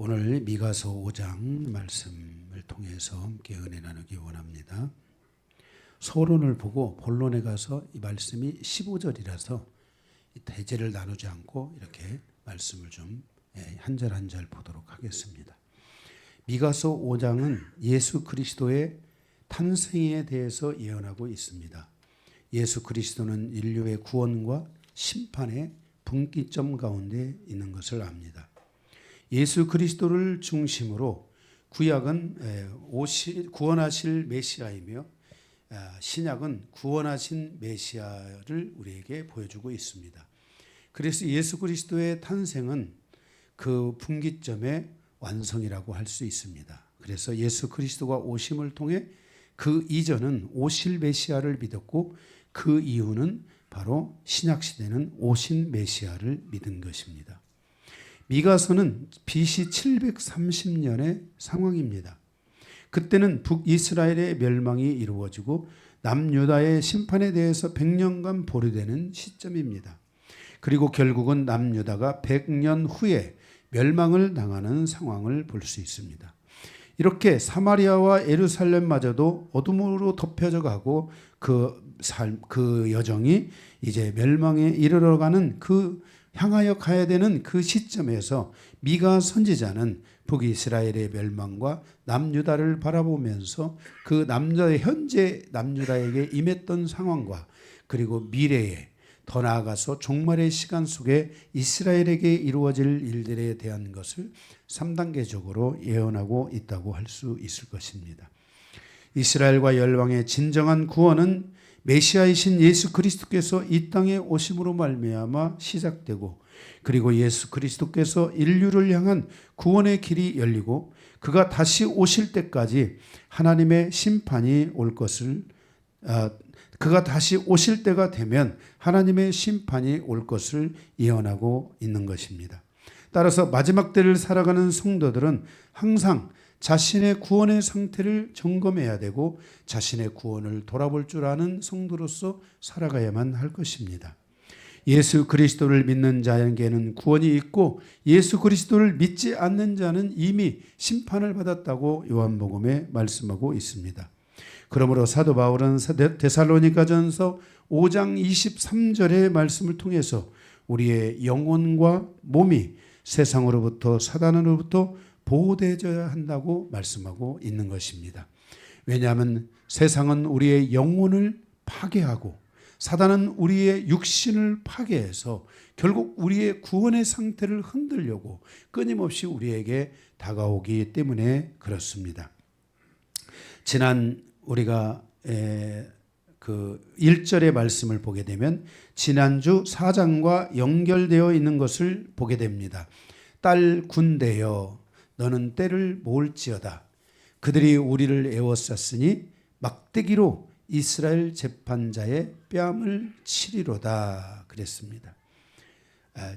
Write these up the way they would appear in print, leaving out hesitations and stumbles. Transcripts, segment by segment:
오늘 미가서 5장 말씀을 통해서 함께 은혜 나누기 원합니다. 서론을 보고 본론에 가서 이 말씀이 15절이라서 대제를 나누지 않고 이렇게 말씀을 좀 한 절 한 절 보도록 하겠습니다. 미가서 5장은 예수 그리스도의 탄생에 대해서 예언하고 있습니다. 예수 그리스도는 인류의 구원과 심판의 분기점 가운데 있는 것을 압니다. 예수 그리스도를 중심으로 구약은 구원하실 메시아이며 신약은 구원하신 메시아를 우리에게 보여주고 있습니다. 그래서 예수 그리스도의 탄생은 그 분기점의 완성이라고 할 수 있습니다. 그래서 예수 그리스도가 오심을 통해 그 이전은 오실 메시아를 믿었고 그 이후는 바로 신약 시대는 오신 메시아를 믿은 것입니다. 미가서는 BC 730년의 상황입니다. 그때는 북이스라엘의 멸망이 이루어지고 남유다의 심판에 대해서 100년간 보류되는 시점입니다. 그리고 결국은 남유다가 100년 후에 멸망을 당하는 상황을 볼 수 있습니다. 이렇게 사마리아와 예루살렘마저도 어둠으로 덮여져 가고 그 여정이 이제 멸망에 이르러가는 향하여 가야 되는 그 시점에서 미가 선지자는 북이스라엘의 멸망과 남유다를 바라보면서 그 현재 남유다에게 임했던 상황과 그리고 미래에 더 나아가서 종말의 시간 속에 이스라엘에게 이루어질 일들에 대한 것을 3단계적으로 예언하고 있다고 할 수 있을 것입니다. 이스라엘과 열방의 진정한 구원은 메시아이신 예수 그리스도께서 이 땅에 오심으로 말미암아 시작되고 그리고 예수 그리스도께서 인류를 향한 구원의 길이 열리고 그가 다시 오실 때까지 하나님의 심판이 올 것을 그가 다시 오실 때가 되면 하나님의 심판이 올 것을 예언하고 있는 것입니다. 따라서 마지막 때를 살아가는 성도들은 항상 자신의 구원의 상태를 점검해야 되고 자신의 구원을 돌아볼 줄 아는 성도로서 살아가야만 할 것입니다. 예수 그리스도를 믿는 자에게는 구원이 있고 예수 그리스도를 믿지 않는 자는 이미 심판을 받았다고 요한복음에 말씀하고 있습니다. 그러므로 사도 바울은 데살로니가전서 5장 23절의 말씀을 통해서 우리의 영혼과 몸이 세상으로부터 사단으로부터 보호되어야 한다고 말씀하고 있는 것입니다. 왜냐하면 세상은 우리의 영혼을 파괴하고 사단은 우리의 육신을 파괴해서 결국 우리의 구원의 상태를 흔들려고 끊임없이 우리에게 다가오기 때문에 그렇습니다. 지난 우리가 그 1절의 말씀을 보게 되면 지난주 4장과 연결되어 있는 것을 보게 됩니다. 딸 군대여 너는 때를 모을지어다. 그들이 우리를 애워쌌으니 막대기로 이스라엘 재판자의 뺨을 치리로다 그랬습니다.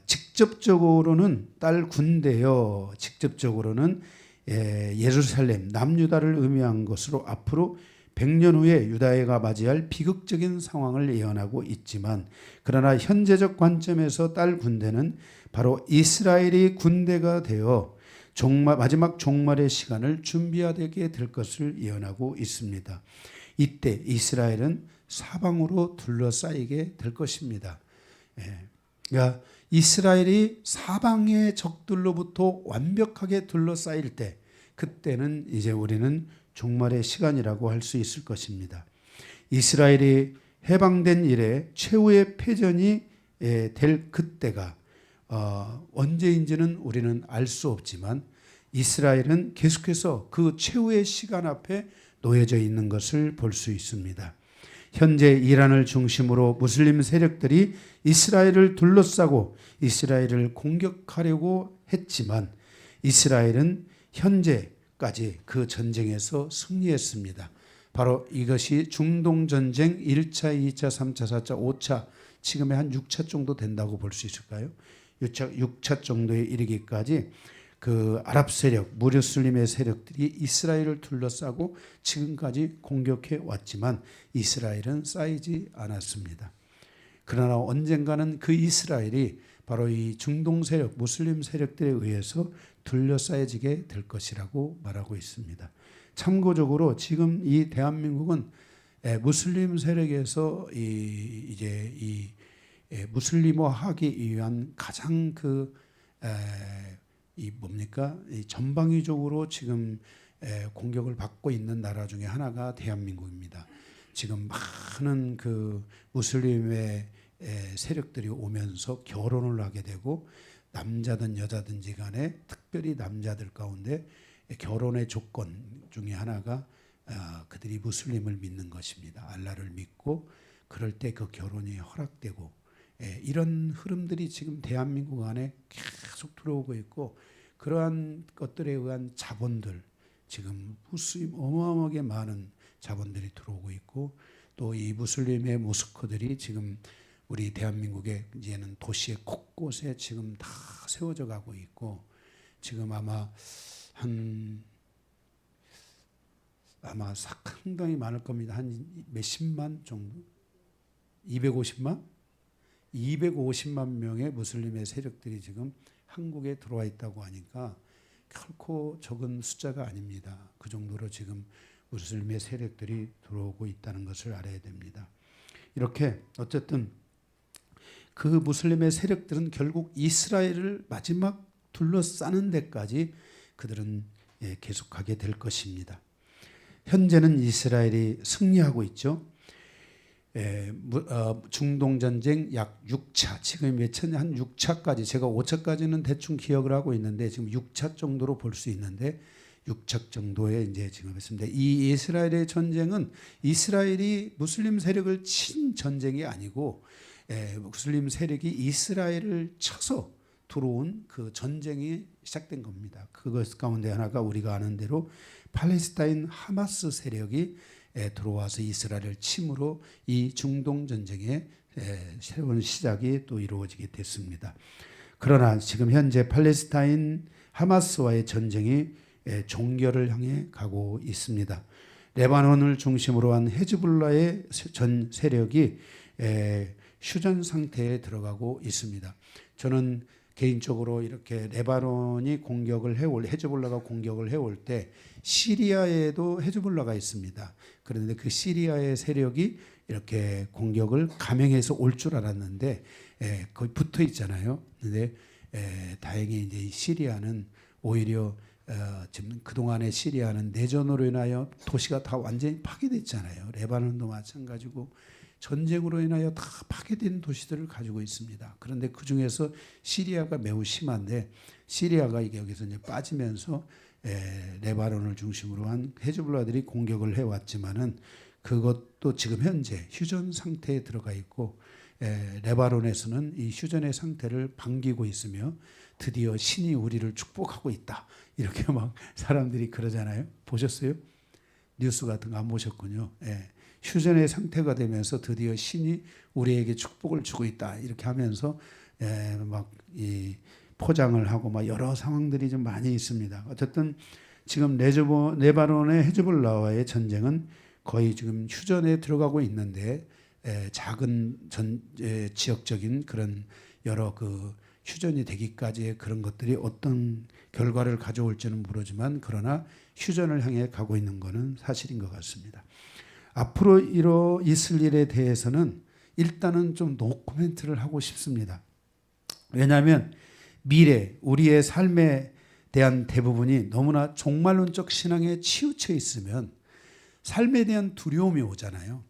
직접적으로는 딸 군대여 직접적으로는 예루살렘 남유다를 의미한 것으로 앞으로 100년 후에 유다회가 맞이할 비극적인 상황을 예언하고 있지만 그러나 현재적 관점에서 딸 군대는 바로 이스라엘이 군대가 되어 마지막 종말의 시간을 준비하게 될 것을 예언하고 있습니다. 이때 이스라엘은 사방으로 둘러싸이게 될 것입니다. 그러니까 이스라엘이 사방의 적들로부터 완벽하게 둘러싸일 때 그때는 이제 우리는 종말의 시간이라고 할 수 있을 것입니다. 이스라엘이 해방된 이래 최후의 패전이 될 그때가 언제인지는 우리는 알 수 없지만 이스라엘은 계속해서 그 최후의 시간 앞에 놓여져 있는 것을 볼 수 있습니다. 현재 이란을 중심으로 무슬림 세력들이 이스라엘을 둘러싸고 이스라엘을 공격하려고 했지만 이스라엘은 현재까지 그 전쟁에서 승리했습니다. 바로 이것이 중동전쟁 1차, 2차, 3차, 4차, 5차 지금의 한 6차 정도 된다고 볼 수 있을까요? 6차 정도에 이르기까지 그 아랍 세력, 무슬림의 세력들이 이스라엘을 둘러싸고 지금까지 공격해 왔지만 이스라엘은 쌓이지 않았습니다. 그러나 언젠가는 그 이스라엘이 바로 이 중동 세력, 무슬림 세력들에 의해서 둘러싸여지게 될 것이라고 말하고 있습니다. 참고적으로 지금 이 대한민국은 무슬림 세력에서 이제 무슬림화하기 위한 가장 이 뭡니까? 이 전방위적으로 지금 공격을 받고 있는 나라 중에 하나가 대한민국입니다. 지금 많은 그 무슬림의 세력들이 오면서 결혼을 하게 되고 남자든 여자든지 간에 특별히 남자들 가운데 결혼의 조건 중에 하나가 그들이 무슬림을 믿는 것입니다. 알라를 믿고 그럴 때 그 결혼이 허락되고 이런 흐름들이 지금 대한민국 안에 계속 들어오고 있고 그러한 것들에 의한 자본들 지금 무슬림 어마어마하게 많은 자본들이 들어오고 있고 또 이 무슬림의 모스크들이 지금 우리 대한민국의 이제는 도시의 곳곳에 지금 다 세워져 가고 있고 지금 아마 상당히 많을 겁니다. 한 몇십만 정도? 250만? 250만 명의 무슬림의 세력들이 지금 한국에 들어와 있다고 하니까 결코 적은 숫자가 아닙니다. 그 정도로 지금 무슬림의 세력들이 들어오고 있다는 것을 알아야 됩니다. 이렇게 어쨌든 그 무슬림의 세력들은 결국 이스라엘을 마지막 둘러싸는 데까지 그들은 계속하게 될 것입니다. 현재는 이스라엘이 승리하고 있죠. 중동 전쟁 약 6차, 지금 몇 차냐 한 6차까지 제가 5차까지는 대충 기억을 하고 있는데 지금 6차 정도로 볼 수 있는데 6차 정도에 이제 지금 했습니다. 이 이스라엘의 전쟁은 이스라엘이 무슬림 세력을 친 전쟁이 아니고 무슬림 세력이 이스라엘을 쳐서 들어온 그 전쟁이 시작된 겁니다. 그것 가운데 하나가 우리가 아는 대로 팔레스타인 하마스 세력이 들어와서 이스라엘을 침으로 이 중동 전쟁의 새로운 시작이 또 이루어지게 됐습니다. 그러나 지금 현재 팔레스타인 하마스와의 전쟁이 종결을 향해 가고 있습니다. 레바논을 중심으로 한 헤즈볼라의 전 세력이 휴전 상태에 들어가고 있습니다. 저는 개인적으로 이렇게 레바논이 공격을 해올 헤즈볼라가 공격을 해올 때 시리아에도 헤즈볼라가 있습니다. 그런데 그 시리아의 세력이 이렇게 공격을 감행해서 올 줄 알았는데 거의 붙어 있잖아요. 그런데 다행히 이제 시리아는 오히려 지금 그동안의 시리아는 내전으로 인하여 도시가 다 완전히 파괴됐잖아요. 레바논도 마찬가지고 전쟁으로 인하여 다 파괴된 도시들을 가지고 있습니다. 그런데 그 중에서 시리아가 매우 심한데 시리아가 여기서 이제 빠지면서 레바논을 중심으로 한 헤즈볼라들이 공격을 해왔지만은 그것도 지금 현재 휴전 상태에 들어가 있고 레바논에서는 이 휴전의 상태를 반기고 있으며 드디어 신이 우리를 축복하고 있다. 이렇게 막 사람들이 그러잖아요. 보셨어요? 뉴스 같은 거 안 보셨군요. 휴전의 상태가 되면서 드디어 신이 우리에게 축복을 주고 있다. 이렇게 하면서 막 이 포장을 하고 막 여러 상황들이 좀 많이 있습니다. 어쨌든 지금 레바논의 헤즈볼라와의 전쟁은 거의 지금 휴전에 들어가고 있는데 작은 지역적인 그런 여러 그 휴전이 되기까지의 그런 것들이 어떤 결과를 가져올지는 모르지만 그러나 휴전을 향해 가고 있는 것은 사실인 것 같습니다. 앞으로 있을 일에 대해서는 일단은 좀 노코멘트를 하고 싶습니다. 왜냐하면 미래 우리의 삶에 대한 대부분이 너무나 종말론적 신앙에 치우쳐 있으면 삶에 대한 두려움이 오잖아요.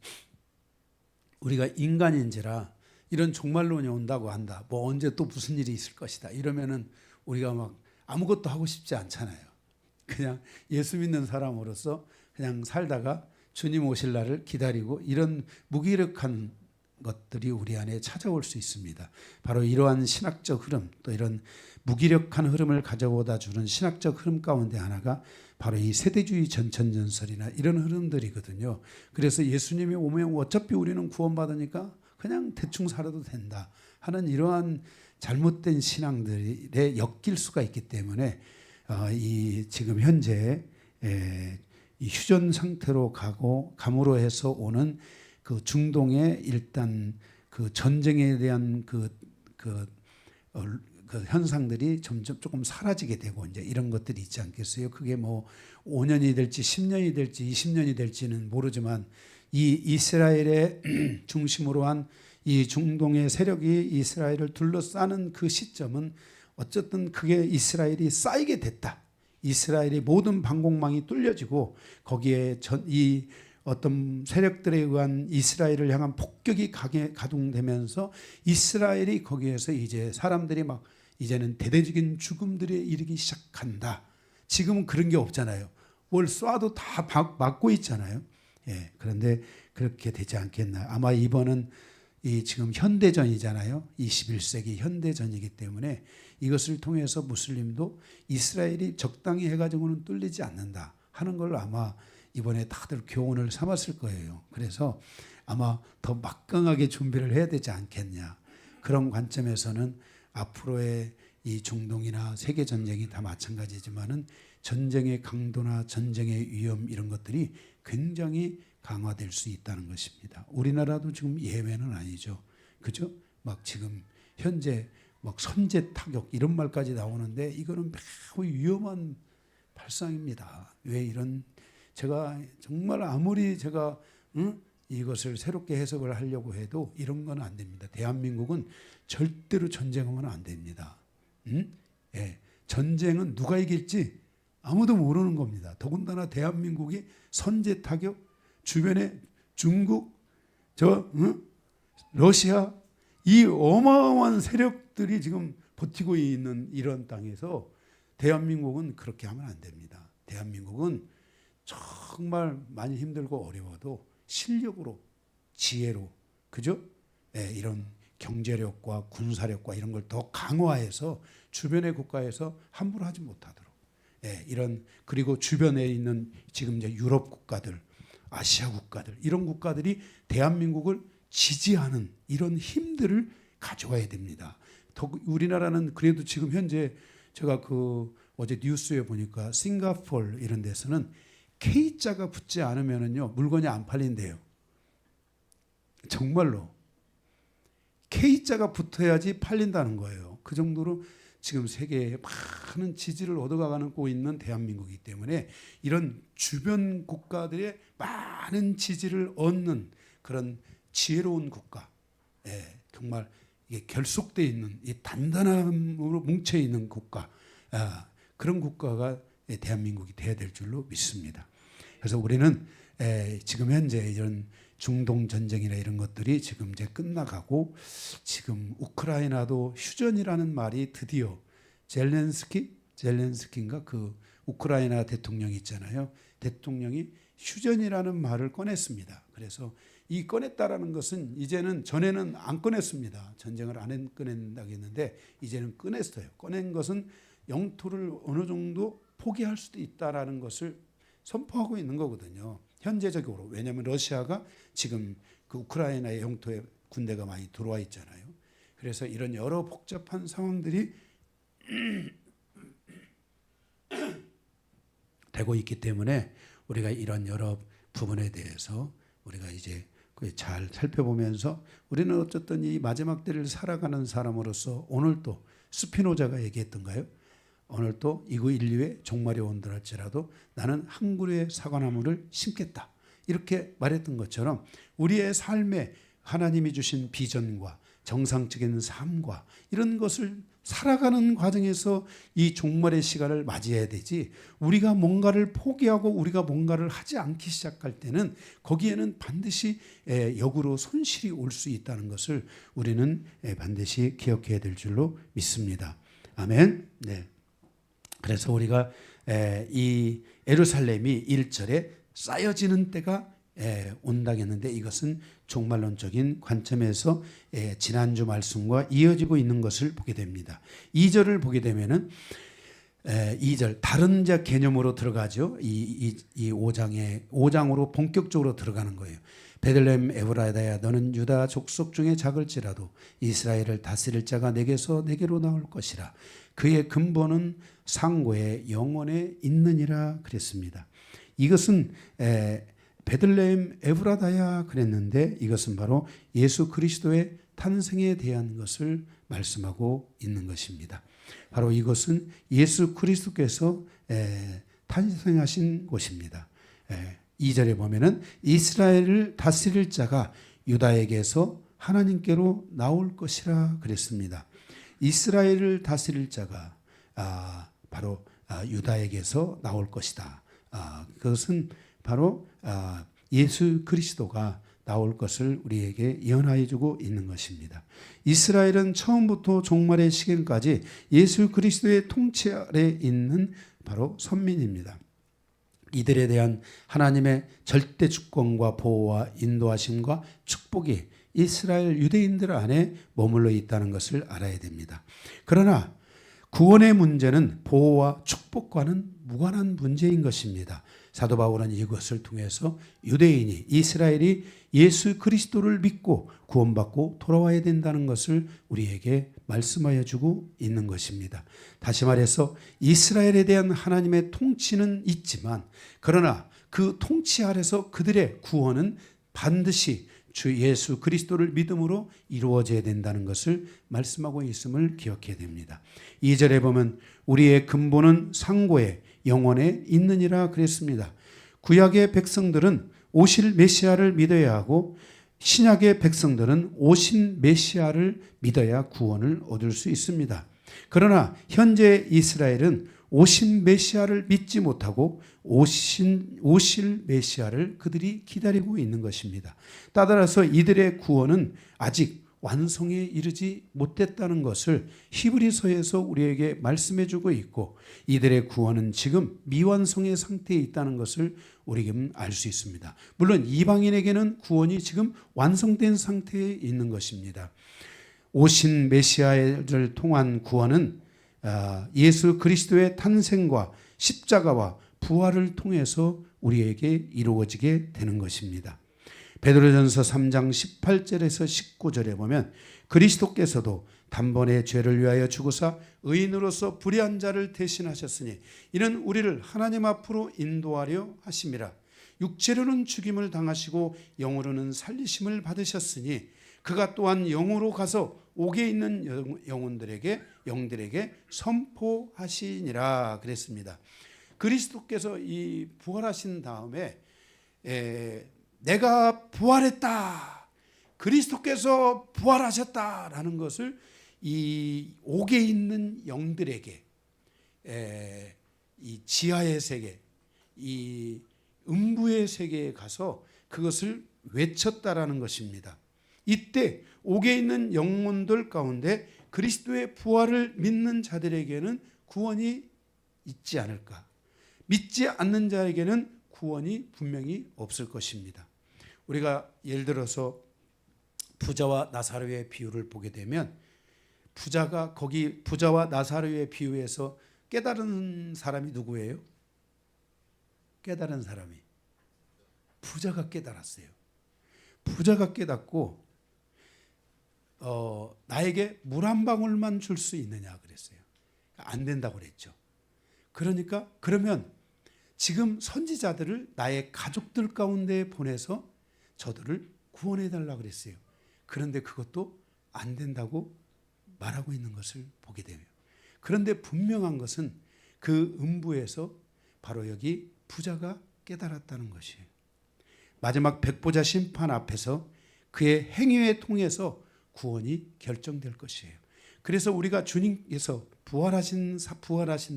우리가 인간인지라 이런 종말론이 온다고 한다. 뭐 언제 또 무슨 일이 있을 것이다. 이러면은 우리가 막 아무것도 하고 싶지 않잖아요. 그냥 예수 믿는 사람으로서 그냥 살다가 주님 오실 날을 기다리고 이런 무기력한 것들이 우리 안에 찾아올 수 있습니다. 바로 이러한 신학적 흐름 또 이런 무기력한 흐름을 가져오다 주는 신학적 흐름 가운데 하나가 바로 이 세대주의 전천전설이나 이런 흐름들이거든요. 그래서 예수님이 오면 어차피 우리는 구원받으니까 그냥 대충 살아도 된다 하는 이러한 잘못된 신앙들에 엮일 수가 있기 때문에 이 지금 현재 이 휴전 상태로 감으로 해서 오는 그 중동의 일단 그 전쟁에 대한 그 그 현상들이 점점 조금 사라지게 되고 이제 이런 것들이 있지 않겠어요? 그게 뭐 5년이 될지 10년이 될지 20년이 될지는 모르지만 이 이스라엘의 중심으로 한 이 중동의 세력이 이스라엘을 둘러싸는 그 시점은 어쨌든 그게 이스라엘이 쌓이게 됐다. 이스라엘의 모든 방공망이 뚫려지고 거기에 이 어떤 세력들에 의한 이스라엘을 향한 폭격이 가동되면서 이스라엘이 거기에서 이제 사람들이 막 이제는 대대적인 죽음들에 이르기 시작한다. 지금은 그런 게 없잖아요. 뭘 쏴도 다 막고 있잖아요. 예, 그런데 그렇게 되지 않겠나. 아마 이번은 이 지금 현대전이잖아요. 21세기 현대전이기 때문에 이것을 통해서 무슬림도 이스라엘이 적당히 해가지고는 뚫리지 않는다 하는 걸 아마 이번에 다들 교훈을 삼았을 거예요. 그래서 아마 더 막강하게 준비를 해야 되지 않겠냐. 그런 관점에서는 앞으로의 이 중동이나 세계 전쟁이 다 마찬가지지만은 전쟁의 강도나 전쟁의 위험 이런 것들이 굉장히 강화될 수 있다는 것입니다. 우리나라도 지금 예외는 아니죠. 그죠? 막 지금 현재 막 선제 타격 이런 말까지 나오는데 이거는 매우 위험한 발상입니다. 왜 이런 제가 정말 아무리 제가 이것을 새롭게 해석을 하려고 해도 이런 건 안 됩니다. 대한민국은 절대로 전쟁하면 안 됩니다. 예, 전쟁은 누가 이길지 아무도 모르는 겁니다. 더군다나 대한민국이 선제 타격 주변에 중국, 러시아 이 어마어마한 세력들이 지금 버티고 있는 이런 땅에서 대한민국은 그렇게 하면 안 됩니다. 대한민국은 정말 많이 힘들고 어려워도 실력으로 지혜로 그죠? 예, 이런 경제력과 군사력과 이런 걸 더 강화해서 주변의 국가에서 함부로 하지 못하도록 예, 이런 그리고 주변에 있는 지금 이제 유럽 국가들 아시아 국가들 이런 국가들이 대한민국을 지지하는 이런 힘들을 가져와야 됩니다. 우리나라는 그래도 지금 현재 제가 그 어제 뉴스에 보니까 싱가포르 이런 데서는 K자가 붙지 않으면은요 물건이 안 팔린대요. 정말로 K자가 붙어야지 팔린다는 거예요. 그 정도로 지금 세계에 많은 지지를 얻어가고 있는 대한민국이기 때문에 이런 주변 국가들의 많은 지지를 얻는 그런 지혜로운 국가, 예, 정말 이게 결속되어 있는 이 단단함으로 뭉쳐 있는 국가, 그런 국가가 대한민국이 되어야 될 줄로 믿습니다. 그래서 우리는 지금 현재 이런 중동 전쟁이나 이런 것들이 지금 이제 끝나가고 지금 우크라이나도 휴전이라는 말이 드디어 젤렌스키인가 그 우크라이나 대통령이 있잖아요. 대통령이 휴전이라는 말을 꺼냈습니다. 그래서 이 꺼냈다라는 것은 이제는 전에는 안 꺼냈습니다. 전쟁을 안 꺼낸다고 했는데 이제는 꺼냈어요. 꺼낸 것은 영토를 어느 정도 포기할 수도 있다라는 것을 선포하고 있는 거거든요. 현재적으로. 왜냐하면 러시아가 지금 그 우크라이나의 영토에 군대가 많이 들어와 있잖아요. 그래서 이런 여러 복잡한 상황들이 되고 있기 때문에 우리가 이런 여러 부분에 대해서 우리가 이제 잘 살펴보면서 우리는 어쨌든 이 마지막 때를 살아가는 사람으로서 오늘 또 스피노자가 얘기했던가요? 오늘 또 이구 인류의 종말이 온들할지라도 나는 한 그루의 사과나무를 심겠다. 이렇게 말했던 것처럼 우리의 삶에 하나님이 주신 비전과 정상적인 삶과 이런 것을 살아가는 과정에서 이 종말의 시간을 맞이해야 되지 우리가 뭔가를 포기하고 우리가 뭔가를 하지 않기 시작할 때는 거기에는 반드시 역으로 손실이 올 수 있다는 것을 우리는 반드시 기억해야 될 줄로 믿습니다. 아멘. 네. 그래서 우리가 이 예루살렘이 1절에 쌓여지는 때가 온다겠는데 이것은 종말론적인 관점에서 지난주 말씀과 이어지고 있는 것을 보게 됩니다. 2절을 보게 되면은 2절 다른 자 개념으로 들어가죠. 이 5장으로 본격적으로 들어가는 거예요. 베들레헴 에브라다야 너는 유다 족속 중에 작을지라도 이스라엘을 다스릴 자가 내게로 나올 것이라. 그의 근본은 상고의 영원에 있느니라 그랬습니다. 이것은 베들레헴 에브라다야 그랬는데 이것은 바로 예수 그리스도의 탄생에 대한 것을 말씀하고 있는 것입니다. 바로 이것은 예수 그리스도께서 탄생하신 곳입니다. 2절에 보면은 이스라엘을 다스릴 자가 유다에게서 하나님께로 나올 것이라 그랬습니다. 이스라엘을 다스릴 자가 바로 유다에게서 나올 것이다. 그것은 바로 예수 그리스도가 나올 것을 우리에게 예언하여 주고 있는 것입니다. 이스라엘은 처음부터 종말의 시간까지 예수 그리스도의 통치 아래 있는 바로 선민입니다. 이들에 대한 하나님의 절대 주권과 보호와 인도하심과 축복이 이스라엘 유대인들 안에 머물러 있다는 것을 알아야 됩니다. 그러나 구원의 문제는 보호와 축복과는 무관한 문제인 것입니다. 사도 바울은 이것을 통해서 유대인이 이스라엘이 예수 그리스도를 믿고 구원받고 돌아와야 된다는 것을 우리에게 말씀하여 주고 있는 것입니다. 다시 말해서 이스라엘에 대한 하나님의 통치는 있지만 그러나 그 통치 아래서 그들의 구원은 반드시 주 예수 그리스도를 믿음으로 이루어져야 된다는 것을 말씀하고 있음을 기억해야 됩니다. 2절에 보면 우리의 근본은 상고에 영원에 있느니라 그랬습니다. 구약의 백성들은 오실 메시아를 믿어야 하고 신약의 백성들은 오신 메시아를 믿어야 구원을 얻을 수 있습니다. 그러나 현재 이스라엘은 오신 메시아를 믿지 못하고 오실 메시아를 그들이 기다리고 있는 것입니다. 따라서 이들의 구원은 아직 완성에 이르지 못했다는 것을 히브리서에서 우리에게 말씀해 주고 있고 이들의 구원은 지금 미완성의 상태에 있다는 것을 우리는 알 수 있습니다. 물론 이방인에게는 구원이 지금 완성된 상태에 있는 것입니다. 오신 메시아를 통한 구원은 예수 그리스도의 탄생과 십자가와 부활을 통해서 우리에게 이루어지게 되는 것입니다. 베드로전서 3장 18절에서 19절에 보면 그리스도께서도 단번에 죄를 위하여 죽으사 의인으로서 불의한 자를 대신하셨으니 이는 우리를 하나님 앞으로 인도하려 하심이라. 육체로는 죽임을 당하시고 영으로는 살리심을 받으셨으니 그가 또한 영으로 가서 옥에 있는 영들에게 선포하시니라 그랬습니다. 그리스도께서 이 부활하신 다음에 내가 부활했다, 그리스도께서 부활하셨다라는 것을 이 옥에 있는 영들에게, 이 지하의 세계, 이 음부의 세계에 가서 그것을 외쳤다라는 것입니다. 이때 옥에 있는 영혼들 가운데 그리스도의 부활을 믿는 자들에게는 구원이 있지 않을까? 믿지 않는 자에게는 구원이 분명히 없을 것입니다. 우리가 예를 들어서 부자와 나사로의 비유를 보게 되면 부자와 나사로의 비유에서 깨달은 사람이 누구예요? 깨달은 사람이 부자가 깨달았어요. 부자가 깨닫고 나에게 물 한 방울만 줄 수 있느냐 그랬어요. 안 된다고 그랬죠. 그러면 지금 선지자들을 나의 가족들 가운데 보내서 저들을 구원해 달라고 그랬어요. 그런데 그것도 안 된다고 말하고 있는 것을 보게 돼요. 그런데 분명한 것은 그 음부에서 바로 여기 부자가 깨달았다는 것이에요. 마지막 백보자 심판 앞에서 그의 행위에 통해서 구원이 결정될 것이에요. 그래서 우리가 주님께서 부활하신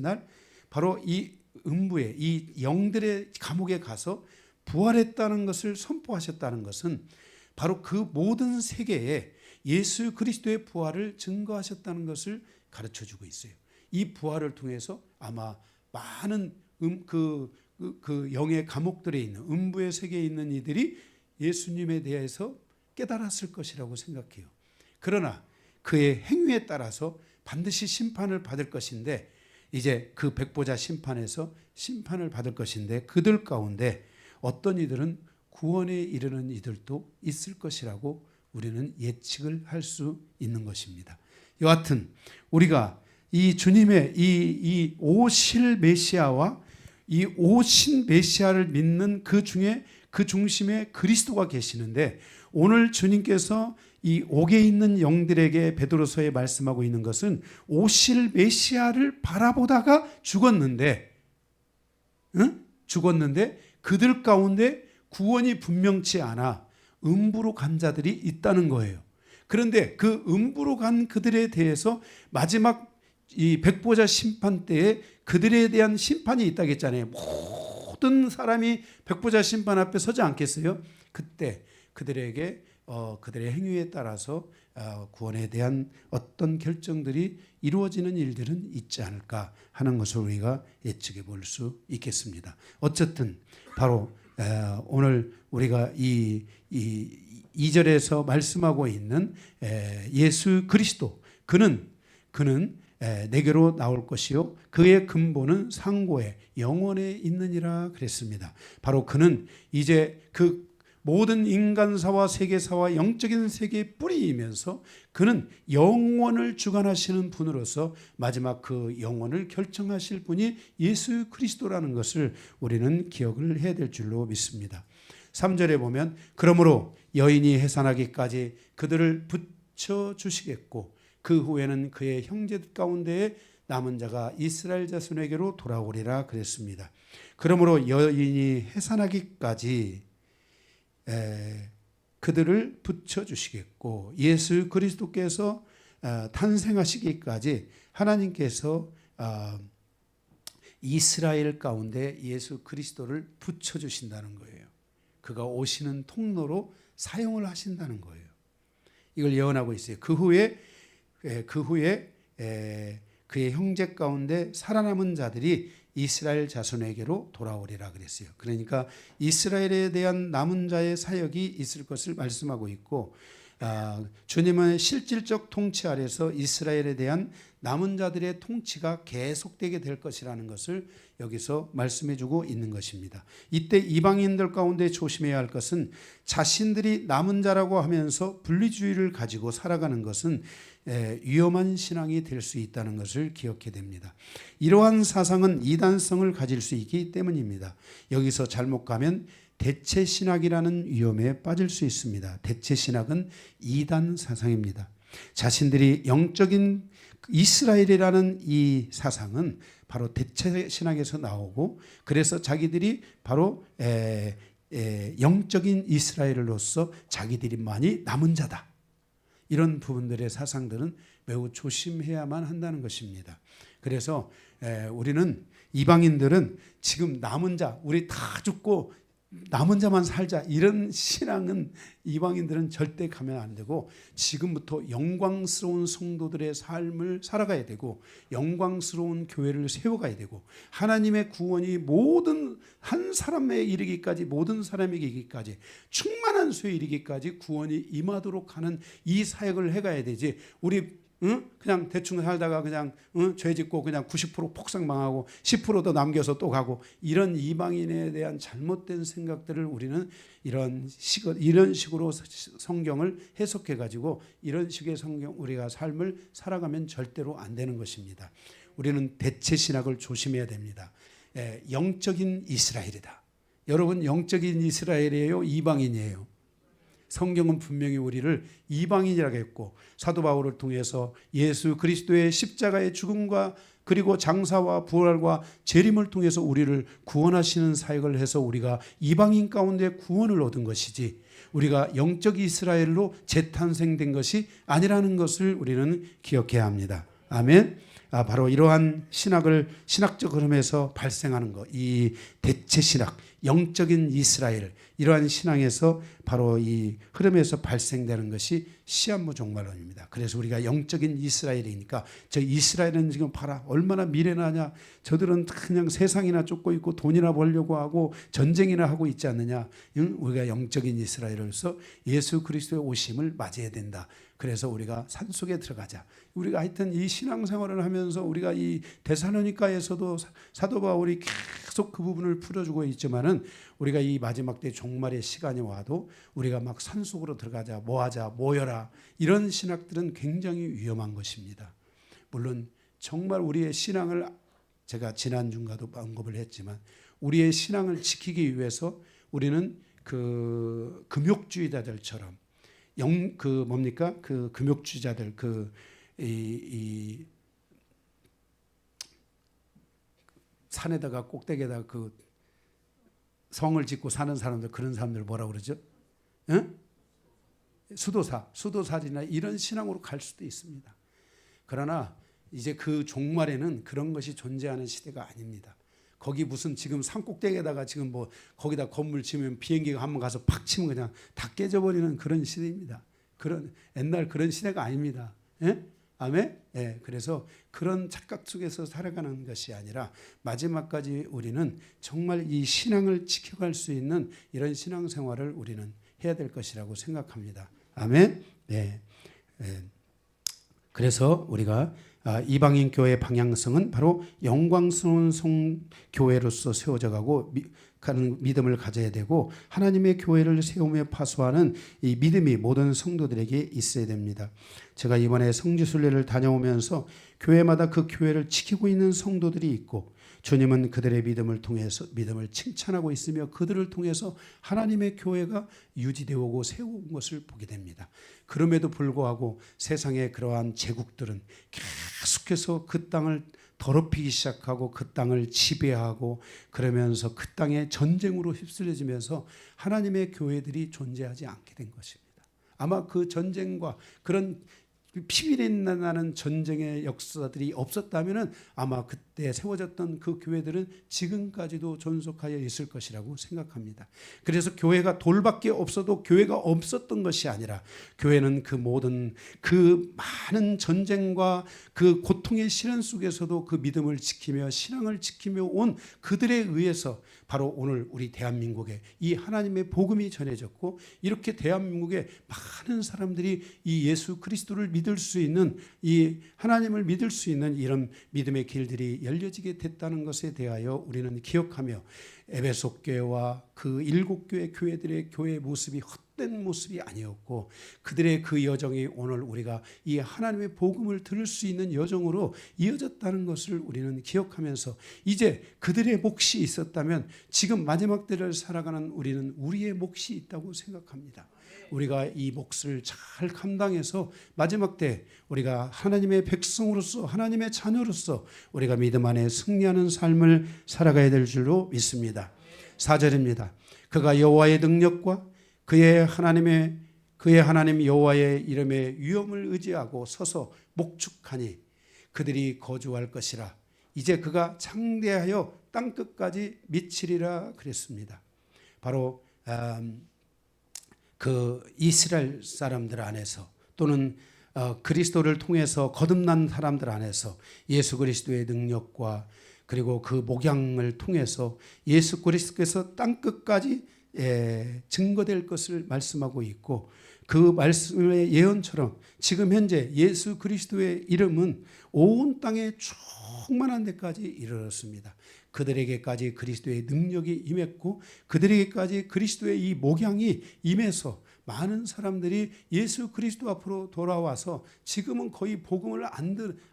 날 바로 이 음부에 이 영들의 감옥에 가서 부활했다는 것을 선포하셨다는 것은 바로 그 모든 세계에 예수 그리스도의 부활을 증거하셨다는 것을 가르쳐주고 있어요. 이 부활을 통해서 아마 많은 그 영의 감옥들에 있는 음부의 세계에 있는 이들이 예수님에 대해서 깨달았을 것이라고 생각해요. 그러나 그의 행위에 따라서 반드시 심판을 받을 것인데 이제 그 백보자 심판에서 심판을 받을 것인데 그들 가운데 어떤 이들은 구원에 이르는 이들도 있을 것이라고 우리는 예측을 할 수 있는 것입니다. 여하튼 우리가 이 주님의 이 오실 메시아와 이 오신 메시아를 믿는 그 중에 그 중심에 그리스도가 계시는데, 오늘 주님께서 이 옥에 있는 영들에게 베드로서에 말씀하고 있는 것은 오실 메시아를 바라보다가 죽었는데, 죽었는데 그들 가운데 구원이 분명치 않아 음부로 간 자들이 있다는 거예요. 그런데 그 음부로 간 그들에 대해서 마지막 이 백보자 심판 때에 그들에 대한 심판이 있다고 했잖아요. 모든 사람이 백보자 심판 앞에 서지 않겠어요? 그때 그들에게 그들의 행위에 따라서 구원에 대한 어떤 결정들이 이루어지는 일들은 있지 않을까 하는 것을 우리가 예측해 볼 수 있겠습니다. 어쨌든 바로 오늘 우리가 이 2절에서 말씀하고 있는 예수 그리스도, 그는 내게로 나올 것이요 그의 근본은 상고에 영원에 있느니라 그랬습니다. 바로 그는 이제 그 모든 인간사와 세계사와 영적인 세계의 뿌리이면서 그는 영원을 주관하시는 분으로서 마지막 그 영원을 결정하실 분이 예수 그리스도라는 것을 우리는 기억을 해야 될 줄로 믿습니다. 3절에 보면 그러므로 여인이 해산하기까지 그들을 붙여주시겠고 그 후에는 그의 형제들 가운데에 남은 자가 이스라엘 자손에게로 돌아오리라 그랬습니다. 그러므로 여인이 해산하기까지 그들을 붙여주시겠고 예수 그리스도께서 탄생하시기까지 하나님께서 이스라엘 가운데 예수 그리스도를 붙여주신다는 거예요. 그가 오시는 통로로 사용을 하신다는 거예요. 이걸 예언하고 있어요. 그 후에 그의 형제 가운데 살아남은 자들이 이스라엘 자손에게로 돌아오리라 그랬어요. 그러니까 이스라엘에 대한 남은 자의 사역이 있을 것을 말씀하고 있고, 주님은 실질적 통치 아래서 이스라엘에 대한 남은 자들의 통치가 계속되게 될 것이라는 것을 여기서 말씀해 주고 있는 것입니다. 이때 이방인들 가운데 조심해야 할 것은 자신들이 남은 자라고 하면서 분리주의를 가지고 살아가는 것은 위험한 신앙이 될 수 있다는 것을 기억해야 됩니다. 이러한 사상은 이단성을 가질 수 있기 때문입니다. 여기서 잘못 가면 대체신학이라는 위험에 빠질 수 있습니다. 대체신학은 이단 사상입니다. 자신들이 영적인 이스라엘이라는 이 사상은 바로 대체신학에서 나오고, 그래서 자기들이 바로 영적인 이스라엘로서 자기들이만이 남은 자다, 이런 부분들의 사상들은 매우 조심해야만 한다는 것입니다. 그래서 우리는 이방인들은 지금 남은 자, 우리 다 죽고 남은 자만 살자, 이런 신앙은 이방인들은 절대 가면 안 되고, 지금부터 영광스러운 성도들의 삶을 살아가야 되고 영광스러운 교회를 세워가야 되고, 하나님의 구원이 모든 한 사람에 이르기까지, 모든 사람에게 이르기까지, 충만한 수에 이르기까지 구원이 임하도록 하는 이 사역을 해가야 되지, 우리 그냥 대충 살다가 그냥 죄 짓고 그냥 90% 폭삭망하고 10%도 남겨서 또 가고, 이런 이방인에 대한 잘못된 생각들을 우리는 이런 식으로 성경을 해석해 가지고 이런 식의 성경 우리가 삶을 살아가면 절대로 안 되는 것입니다. 우리는 대체 신학을 조심해야 됩니다. 영적인 이스라엘이다. 여러분, 영적인 이스라엘이에요, 이방인이에요? 성경은 분명히 우리를 이방인이라고 했고, 사도 바울을 통해서 예수 그리스도의 십자가의 죽음과 그리고 장사와 부활과 재림을 통해서 우리를 구원하시는 사역을 해서 우리가 이방인 가운데 구원을 얻은 것이지, 우리가 영적 이스라엘로 재탄생된 것이 아니라는 것을 우리는 기억해야 합니다. 아멘. 바로 이러한 신학적 흐름에서 발생하는 것, 이 대체 신학, 영적인 이스라엘, 이러한 신앙에서 바로 이 흐름에서 발생되는 것이 시한부 종말론입니다. 그래서 우리가 영적인 이스라엘이니까, 저 이스라엘은 지금 봐라 얼마나 미련하냐, 저들은 그냥 세상이나 쫓고 있고 돈이나 벌려고 하고 전쟁이나 하고 있지 않느냐. 우리가 영적인 이스라엘로서 예수 그리스도의 오심을 맞이해야 된다. 그래서 우리가 산속에 들어가자. 우리가 하여튼 이 신앙생활을 하면서 우리가 이 데살로니가에서도 사도 바울이 계속 그 부분을 풀어주고 있지만은, 우리가 이 마지막 때 종말의 시간이 와도 우리가 막 산속으로 들어가자, 뭐하자, 모여라, 이런 신학들은 굉장히 위험한 것입니다. 물론 정말 우리의 신앙을, 제가 지난주인가도 언급을 했지만, 우리의 신앙을 지키기 위해서 우리는 그 금욕주의자들처럼 그 금욕주의자들 이 산에다가 꼭대기에다가 그 성을 짓고 사는 사람들, 그런 사람들 뭐라고 그러죠? 응? 수도사들이나 이런 신앙으로 갈 수도 있습니다. 그러나 이제 그 종말에는 그런 것이 존재하는 시대가 아닙니다. 거기 무슨 지금 산 꼭대기에다가 지금 뭐 거기다 건물 지으면 비행기가 한번 가서 팍 치면 그냥 다 깨져버리는 그런 시대입니다. 그런 옛날 그런 시대가 아닙니다. 예? 아멘? 예, 그래서 그런 착각 속에서 살아가는 것이 아니라 마지막까지 우리는 정말 이 신앙을 지켜갈 수 있는 이런 신앙생활을 우리는 해야 될 것이라고 생각합니다. 아멘? 예. 예. 그래서 우리가 이방인 교회의 방향성은 바로 영광스러운 교회로서 세워져 가고 가는 믿음을 가져야 되고, 하나님의 교회를 세우며 파수하는 이 믿음이 모든 성도들에게 있어야 됩니다. 제가 이번에 성지순례를 다녀오면서 교회마다 그 교회를 지키고 있는 성도들이 있고, 주님은 그들의 믿음을 통해서 믿음을 칭찬하고 있으며 그들을 통해서 하나님의 교회가 유지되어 오고 세워온 것을 보게 됩니다. 그럼에도 불구하고 세상의 그러한 제국들은 계속해서 그 땅을 더럽히기 시작하고 그 땅을 지배하고, 그러면서 그 땅의 전쟁으로 휩쓸려지면서 하나님의 교회들이 존재하지 않게 된 것입니다. 아마 그 전쟁과 그런 피비린내 나는 전쟁의 역사들이 없었다면 아마 그때 세워졌던 그 교회들은 지금까지도 존속하여 있을 것이라고 생각합니다. 그래서 교회가 돌밖에 없어도 교회가 없었던 것이 아니라, 교회는 그 모든 그 많은 전쟁과 그 고통의 시련 속에서도 그 믿음을 지키며 신앙을 지키며 온 그들에 의해서 바로 오늘 우리 대한민국에 이 하나님의 복음이 전해졌고, 이렇게 대한민국에 많은 사람들이 이 예수 그리스도를 믿을 수 있는, 이 하나님을 믿을 수 있는 이런 믿음의 길들이 열려지게 됐다는 것에 대하여 우리는 기억하며, 에베소 교회와 그 7교회 교회들의 교회 모습이 헛된 모습이 아니었고, 그들의 그 여정이 오늘 우리가 이 하나님의 복음을 들을 수 있는 여정으로 이어졌다는 것을 우리는 기억하면서, 이제 그들의 몫이 있었다면 지금 마지막 때를 살아가는 우리는 우리의 몫이 있다고 생각합니다. 우리가 이 몫을 잘 감당해서 마지막 때 우리가 하나님의 백성으로서, 하나님의 자녀로서 우리가 믿음 안에 승리하는 삶을 살아가야 될 줄로 믿습니다. 4절입니다. 그가 여호와의 능력과 그의 하나님 여호와의 이름의 위엄을 의지하고 서서 목축하니 그들이 거주할 것이라. 이제 그가 창대하여 땅끝까지 미치리라 그랬습니다. 바로 그 이스라엘 사람들 안에서, 또는 그리스도를 통해서 거듭난 사람들 안에서 예수 그리스도의 능력과 그리고 그 목양을 통해서 예수 그리스도께서 땅끝까지 증거될 것을 말씀하고 있고, 그 말씀의 예언처럼 지금 현재 예수 그리스도의 이름은 온 땅에 충만한 데까지 이르렀습니다. 그들에게까지 그리스도의 능력이 임했고, 그들에게까지 그리스도의 이 목양이 임해서 많은 사람들이 예수 그리스도 앞으로 돌아와서, 지금은 거의 복음을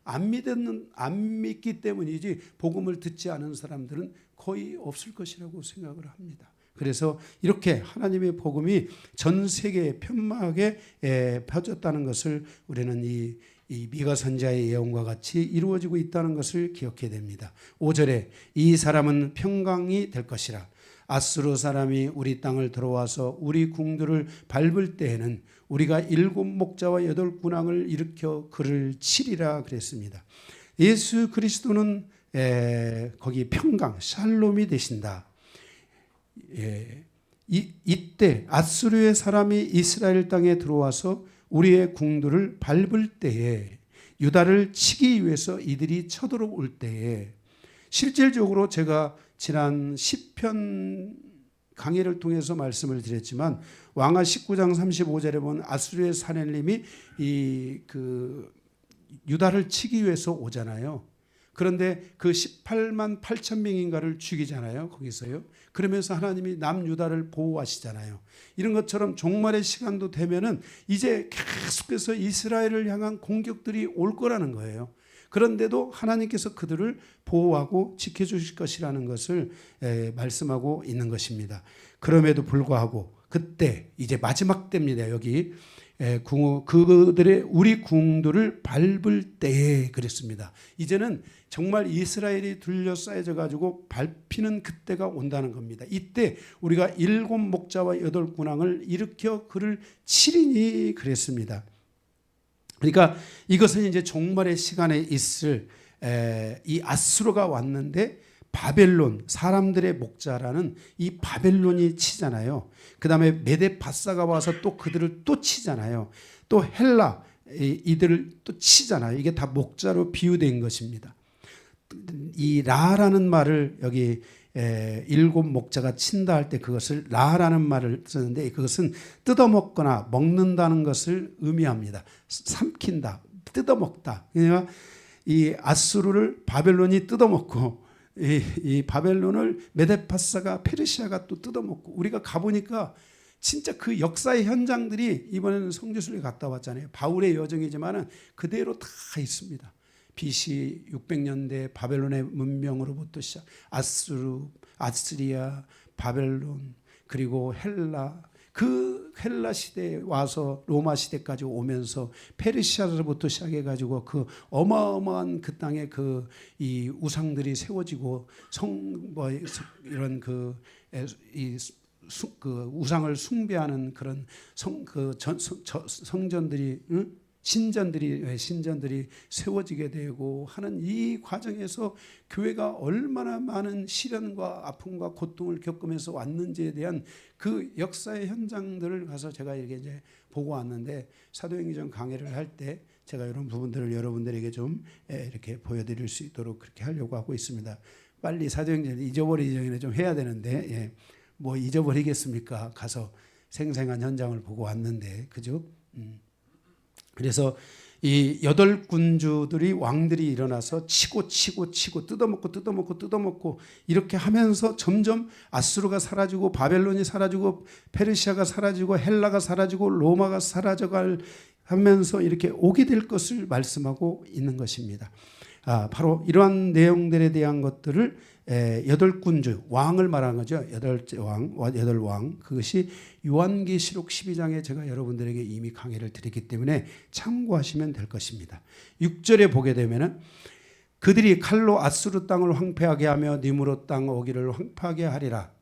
안 믿기 때문이지 복음을 듣지 않은 사람들은 거의 없을 것이라고 생각을 합니다. 그래서 이렇게 하나님의 복음이 전 세계에 편막하게 펴졌다는 것을 우리는 이 미가 선지자의 예언과 같이 이루어지고 있다는 것을 기억해야 됩니다. 5절에 이 사람은 평강이 될 것이라. 아수르 사람이 우리 땅을 들어와서 우리 궁들을 밟을 때에는 우리가 7 목자와 8 군왕을 일으켜 그를 치리라 그랬습니다. 예수 그리스도는 거기 평강, 샬롬이 되신다. 이때 아수르의 사람이 이스라엘 땅에 들어와서 우리의 궁들을 밟을 때에, 유다를 치기 위해서 이들이 쳐들어올 때에, 실질적으로 제가 지난 시편 강의를 통해서 말씀을 드렸지만, 왕하 19장 35절에 보면 아수르의 사내림이 유다를 치기 위해서 오잖아요. 그런데 그 18만 8천 명인가를 죽이잖아요. 거기서요. 그러면서 하나님이 남유다를 보호하시잖아요. 이런 것처럼 종말의 시간도 되면은 이제 계속해서 이스라엘을 향한 공격들이 올 거라는 거예요. 그런데도 하나님께서 그들을 보호하고 지켜주실 것이라는 것을 말씀하고 있는 것입니다. 그럼에도 불구하고 그때 이제 마지막 때입니다. 여기 그들의 우리 궁들을 밟을 때에 그랬습니다. 이제는 정말 이스라엘이 둘러싸여져 가지고 밟히는 그때가 온다는 겁니다. 이때 우리가 7 목자와 8 군왕을 일으켜 그를 치리니 그랬습니다. 그러니까 이것은 이제 종말의 시간에 있을 이 아수르가 왔는데 바벨론, 사람들의 목자라는 이 바벨론이 치잖아요. 그 다음에 메데파사가 와서 또 그들을 또 치잖아요. 또 헬라, 이들을 또 치잖아요. 이게 다 목자로 비유된 것입니다. 이 라라는 말을 여기 7 목자가 친다 할 때 그것을 라라는 말을 쓰는데 그것은 뜯어먹거나 먹는다는 것을 의미합니다. 삼킨다, 뜯어먹다. 그러니까 이 아수르를 바벨론이 뜯어먹고 이 바벨론을 메데파사가 페르시아가 또 뜯어먹고 우리가 가보니까 진짜 그 역사의 현장들이 이번에는 성지순례 갔다 왔잖아요. 바울의 여정이지만은 그대로 다 있습니다. BC 600년대 바벨론의 문명으로부터 시작 아수르, 아스리아, 바벨론 그리고 헬라 그 헬라 시대에 와서 로마 시대까지 오면서 페르시아로부터 시작해 가지고 그 어마어마한 그 땅에 그 이 우상들이 세워지고 이런 그 우상을 숭배하는 그런 성전들이 신전들이 세워지게 되고 하는 이 과정에서 교회가 얼마나 많은 시련과 아픔과 고통을 겪으면서 왔는지에 대한 그 역사의 현장들을 가서 제가 이렇게 이제 보고 왔는데 사도행전 강해를 할 때 제가 이런 부분들을 여러분들에게 좀 이렇게 보여드릴 수 있도록 그렇게 하려고 하고 있습니다. 빨리 사도행전 잊어버리기 전에 좀 해야 되는데 뭐 잊어버리겠습니까? 가서 생생한 현장을 보고 왔는데 그죠? 그래서 이 8 군주들이 왕들이 일어나서 치고 뜯어먹고 이렇게 하면서 점점 아수르가 사라지고 바벨론이 사라지고 페르시아가 사라지고 헬라가 사라지고 로마가 사라져갈 하면서 이렇게 오게 될 것을 말씀하고 있는 것입니다. 바로 이러한 내용들에 대한 것들을 8 군주 왕을 말하는 거죠. 8왕 그것이 요한계시록 12장에 제가 여러분들에게 이미 강의를 드렸기 때문에 참고하시면 될 것입니다. 6절에 보게 되면은 그들이 칼로 아수르 땅을 황폐하게 하며 니므롯 땅 오기를 황폐하게 하리라.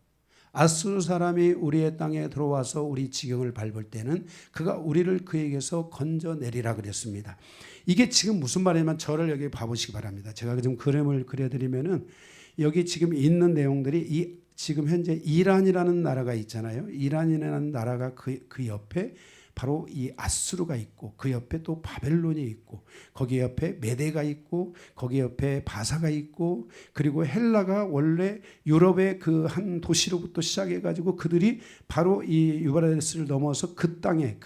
아수르 사람이 우리의 땅에 들어와서 우리 지경을 밟을 때는 그가 우리를 그에게서 건져내리라 그랬습니다. 이게 지금 무슨 말이냐면 저를 여기 봐보시기 바랍니다. 제가 좀 그림을 그려드리면은 여기 지금 있는 내용들이 지금 현재 이란이라는 나라가 있잖아요. 이란이라는 나라가 그 옆에 바로 이 아수르가 있고 그 옆에 또 바벨론이 있고 거기 옆에 메데가 있고 거기 옆에 바사가 있고 그리고 헬라가 원래 유럽의 그 한 도시로부터 시작해 가지고 그들이 바로 이 유브라데스를 넘어서 그 땅에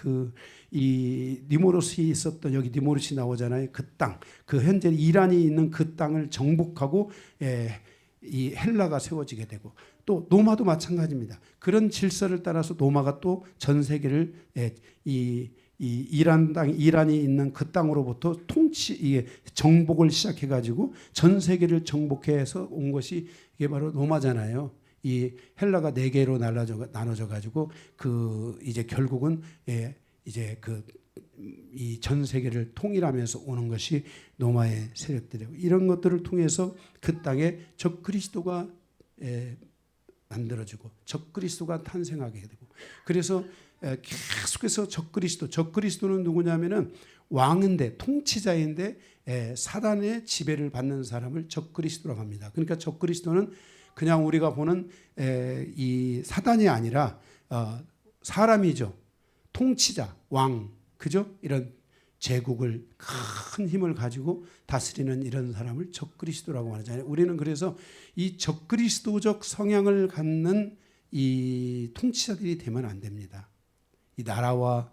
이 니모롯이 있었던 여기 니모롯이 나오잖아요. 그 땅, 그 현재 이란이 있는 그 땅을 정복하고 이 헬라가 세워지게 되고 또 노마도 마찬가지입니다. 그런 질서를 따라서 노마가 또 전 세계를 이란이 있는 그 땅으로부터 정복을 시작해 가지고 전 세계를 정복해서 온 것이 이게 바로 로마잖아요. 이 헬라가 4개로 나눠져 가지고 이제 결국은 이제 이 전 세계를 통일하면서 오는 것이 로마의 세력들이고 이런 것들을 통해서 그 땅에 적그리스도가 만들어지고 적그리스도가 탄생하게 되고 그래서 계속해서 적그리스도는 누구냐면은 왕인데 통치자인데 사단의 지배를 받는 사람을 적그리스도라고 합니다. 그러니까 적그리스도는 그냥 우리가 보는 이 사단이 아니라 사람이죠. 통치자, 왕, 그죠? 이런 제국을 큰 힘을 가지고 다스리는 이런 사람을 적그리스도라고 하잖아요. 우리는 그래서 이 적그리스도적 성향을 갖는 이 통치자들이 되면 안 됩니다. 이 나라와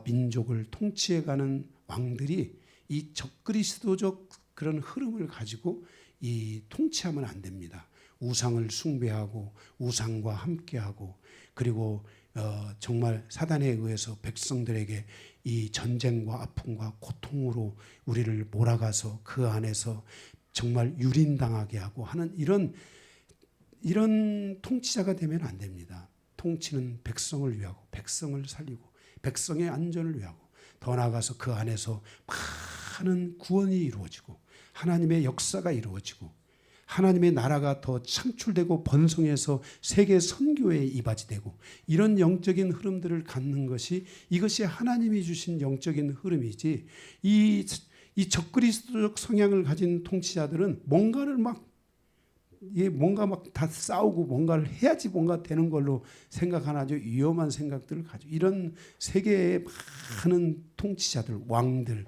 민족을 통치해가는 왕들이 이 적그리스도적 그런 흐름을 가지고 이 통치하면 안 됩니다. 우상을 숭배하고 우상과 함께하고 그리고 정말 사단에 의해서 백성들에게 이 전쟁과 아픔과 고통으로 우리를 몰아가서 그 안에서 정말 유린당하게 하고 하는 이런 통치자가 되면 안 됩니다. 통치는 백성을 위하고 백성을 살리고 백성의 안전을 위하고 더 나아가서 그 안에서 많은 구원이 이루어지고 하나님의 역사가 이루어지고 하나님의 나라가 더 창출되고 번성해서 세계 선교에 이바지되고 이런 영적인 흐름들을 갖는 것이 이것이 하나님이 주신 영적인 흐름이지 이 적그리스도적 성향을 가진 통치자들은 뭔가를 막 다 싸우고 뭔가를 해야지 뭔가 되는 걸로 생각하는 아주 위험한 생각들을 가지고 이런 세계의 많은 통치자들, 왕들,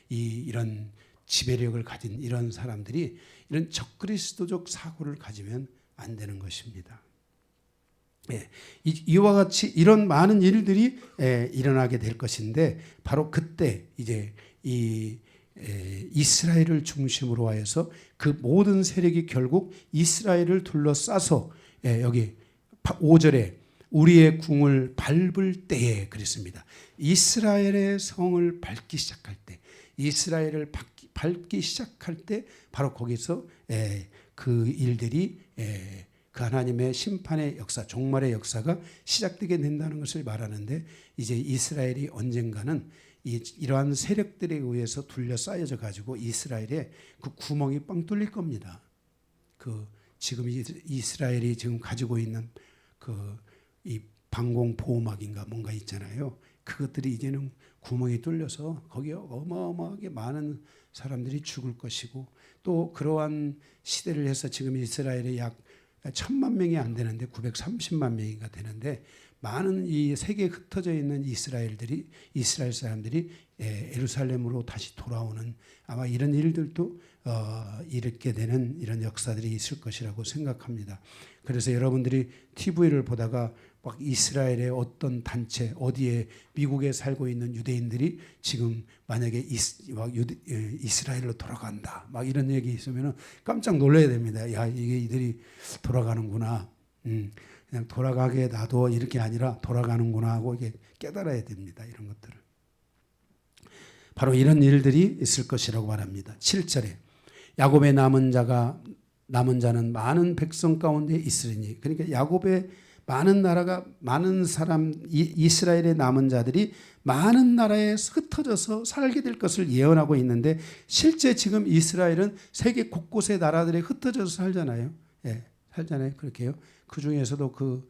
이런 지배력을 가진 이런 사람들이 이런 적그리스도적 사고를 가지면 안 되는 것입니다. 이와 같이 이런 많은 일들이 일어나게 될 것인데 바로 그때 이제 이스라엘을 중심으로 하여서 그 모든 세력이 결국 이스라엘을 둘러싸서 여기 5절에 우리의 궁을 밟을 때에 그랬습니다. 이스라엘의 성을 밟기 시작할 때 이스라엘을 밟기 시작할 때 바로 거기서 그 일들이 그 하나님의 심판의 역사, 종말의 역사가 시작되게 된다는 것을 말하는데 이제 이스라엘이 언젠가는 이러한 세력들에 의해서 둘러싸여져 가지고 이스라엘에 그 구멍이 빵 뚫릴 겁니다. 지금 이스라엘이 지금 가지고 있는 이 방공 보호막인가 뭔가 있잖아요. 그것들이 이제는 구멍이 뚫려서 거기에 어마어마하게 많은 사람들이 죽을 것이고 또 그러한 시대를 해서 지금 이스라엘에 약 1000만 명이 안 되는데 930만 명이가 되는데 많은 이 세계에 흩어져 있는 이스라엘 사람들이 예루살렘으로 다시 돌아오는 아마 이런 일들도 일으키게 되는 이런 역사들이 있을 것이라고 생각합니다. 그래서 여러분들이 TV를 보다가 막 이스라엘의 어떤 단체 어디에 미국에 살고 있는 유대인들이 지금 만약에 이스라엘로 돌아간다 막 이런 얘기 있으면 깜짝 놀라야 됩니다. 야 이게 이들이 돌아가는구나. 그냥 돌아가게 놔둬 이렇게 아니라 돌아가는구나 하고 이게 깨달아야 됩니다. 이런 것들을. 바로 이런 일들이 있을 것이라고 말합니다. 7절에 야곱의 남은 자는 많은 백성 가운데 있으리니 그러니까 야곱의 많은 나라가 많은 사람 이스라엘의 남은 자들이 많은 나라에 흩어져서 살게 될 것을 예언하고 있는데 실제 지금 이스라엘은 세계 곳곳의 나라들에 흩어져서 살잖아요. 살잖아요. 그렇게요. 그 중에서도 그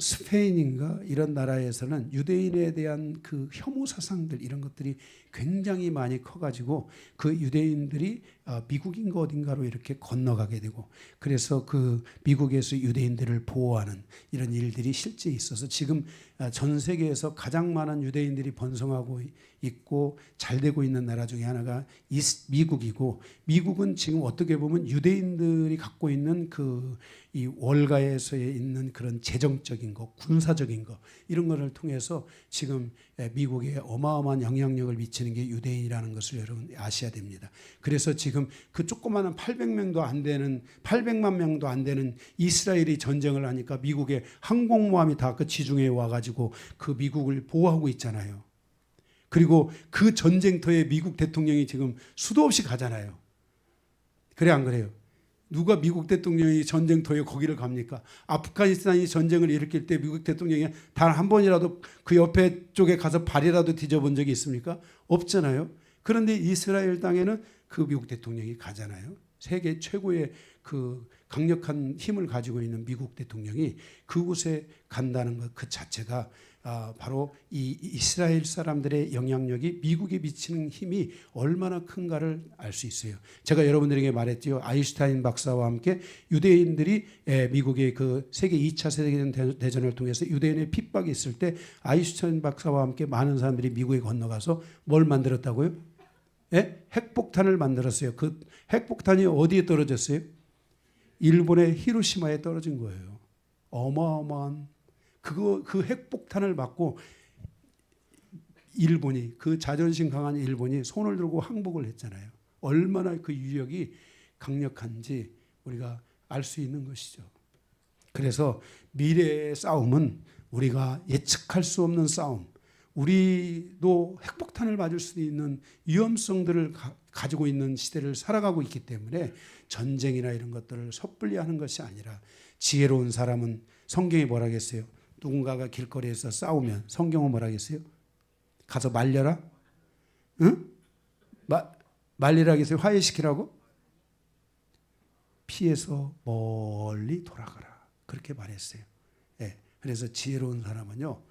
스페인인가 이런 나라에서는 유대인에 대한 그 혐오 사상들 이런 것들이 굉장히 많이 커가지고 그 유대인들이 미국인가 어딘가로 이렇게 건너가게 되고 그래서 그 미국에서 유대인들을 보호하는 이런 일들이 실제 있어서 지금 전 세계에서 가장 많은 유대인들이 번성하고 있고 잘 되고 있는 나라 중에 하나가 미국이고 미국은 지금 어떻게 보면 유대인들이 갖고 있는 이 월가에서 있는 그런 재정적인 거, 군사적인 거 이런 거를 통해서 지금 미국에 어마어마한 영향력을 미치는 게 유대인이라는 것을 여러분 아셔야 됩니다. 그래서 지금 그 조그마한 800만 명도 안 되는 이스라엘이 전쟁을 하니까 미국의 항공모함이 다 그 지중해에 와가지고 그 미국을 보호하고 있잖아요. 그리고 그 전쟁터에 미국 대통령이 지금 수도 없이 가잖아요. 그래 안 그래요? 누가 미국 대통령이 전쟁터에 거기를 갑니까? 아프가니스탄이 전쟁을 일으킬 때 미국 대통령이 단 한 번이라도 그 옆에 쪽에 가서 발이라도 뒤져본 적이 있습니까? 없잖아요. 그런데 이스라엘 땅에는 그 미국 대통령이 가잖아요. 세계 최고의 그 강력한 힘을 가지고 있는 미국 대통령이 그곳에 간다는 것 그 자체가 바로 이 이스라엘 사람들의 영향력이 미국에 미치는 힘이 얼마나 큰가를 알 수 있어요. 제가 여러분들에게 말했죠. 아인슈타인 박사와 함께 유대인들이 미국의 그 세계 2차 세계대전을 통해서 유대인의 핍박이 있을 때 아인슈타인 박사와 함께 많은 사람들이 미국에 건너가서 뭘 만들었다고요? 핵폭탄을 만들었어요. 그 핵폭탄이 어디에 떨어졌어요? 일본의 히로시마에 떨어진 거예요. 어마어마한 그 핵폭탄을 맞고 일본이 그 자존심 강한 일본이 손을 들고 항복을 했잖아요. 얼마나 그 유력이 강력한지 우리가 알 수 있는 것이죠. 그래서 미래의 싸움은 우리가 예측할 수 없는 싸움, 우리도 핵폭탄을 맞을 수 있는 위험성들을 가지고 있는 시대를 살아가고 있기 때문에 전쟁이나 이런 것들을 섣불리 하는 것이 아니라 지혜로운 사람은 성경이 뭐라 하겠어요? 누군가가 길거리에서 싸우면 성경은 뭐라 하겠어요? 가서 말려라? 응? 말리라 하겠어요? 화해시키라고? 피해서 멀리 돌아가라. 그렇게 말했어요. 예. 그래서 지혜로운 사람은요,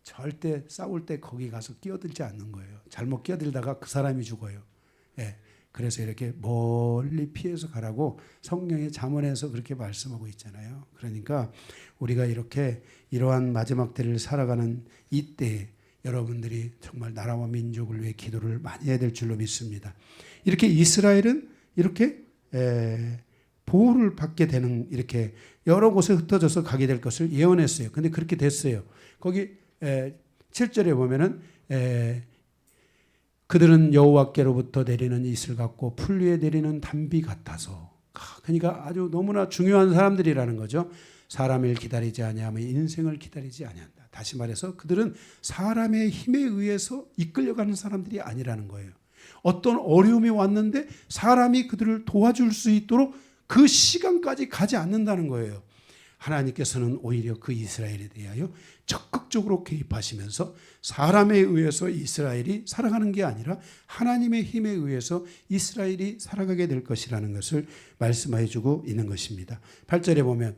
절대 싸울 때 거기 가서 끼어들지 않는 거예요. 잘못 끼어들다가 그 사람이 죽어요. 예. 그래서 이렇게 멀리 피해서 가라고 성경의 잠언에서 그렇게 말씀하고 있잖아요. 그러니까 우리가 이렇게 이러한 마지막 때를 살아가는 이때에 여러분들이 정말 나라와 민족을 위해 기도를 많이 해야 될 줄로 믿습니다. 이렇게 이스라엘은 이렇게 보호를 받게 되는, 이렇게 여러 곳에 흩어져서 가게 될 것을 예언했어요. 근데 그렇게 됐어요. 거기 7절에 보면은 그들은 여호와께로부터 내리는 이슬 같고 풀 위에 내리는 단비 같아서, 그러니까 아주 너무나 중요한 사람들이라는 거죠. 사람을 기다리지 아니하며 인생을 기다리지 아니한다. 다시 말해서 그들은 사람의 힘에 의해서 이끌려가는 사람들이 아니라는 거예요. 어떤 어려움이 왔는데 사람이 그들을 도와줄 수 있도록 그 시간까지 가지 않는다는 거예요. 하나님께서는 오히려 그 이스라엘에 대하여 적극적으로 개입하시면서 사람에 의해서 이스라엘이 살아가는 게 아니라 하나님의 힘에 의해서 이스라엘이 살아가게 될 것이라는 것을 말씀해 주고 있는 것입니다. 8절에 보면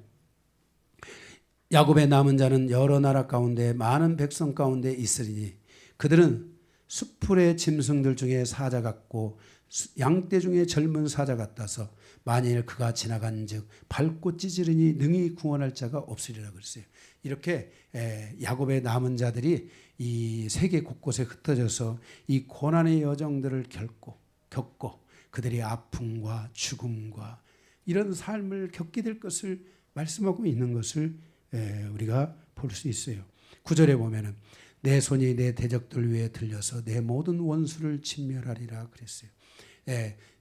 야곱의 남은 자는 여러 나라 가운데 많은 백성 가운데 있으리니 그들은 수풀의 짐승들 중에 사자 같고 양떼 중에 젊은 사자 같아서 만일 그가 지나간 즉 밟고 찢으리니 능히 구원할 자가 없으리라 그랬어요. 이렇게 야곱의 남은 자들이 이 세계 곳곳에 흩어져서 이 고난의 여정들을 겪고 그들이 아픔과 죽음과 이런 삶을 겪게 될 것을 말씀하고 있는 것을 우리가 볼 수 있어요. 9절에 보면은 내 손이 내 대적들 위에 들려서 내 모든 원수를 진멸하리라 그랬어요.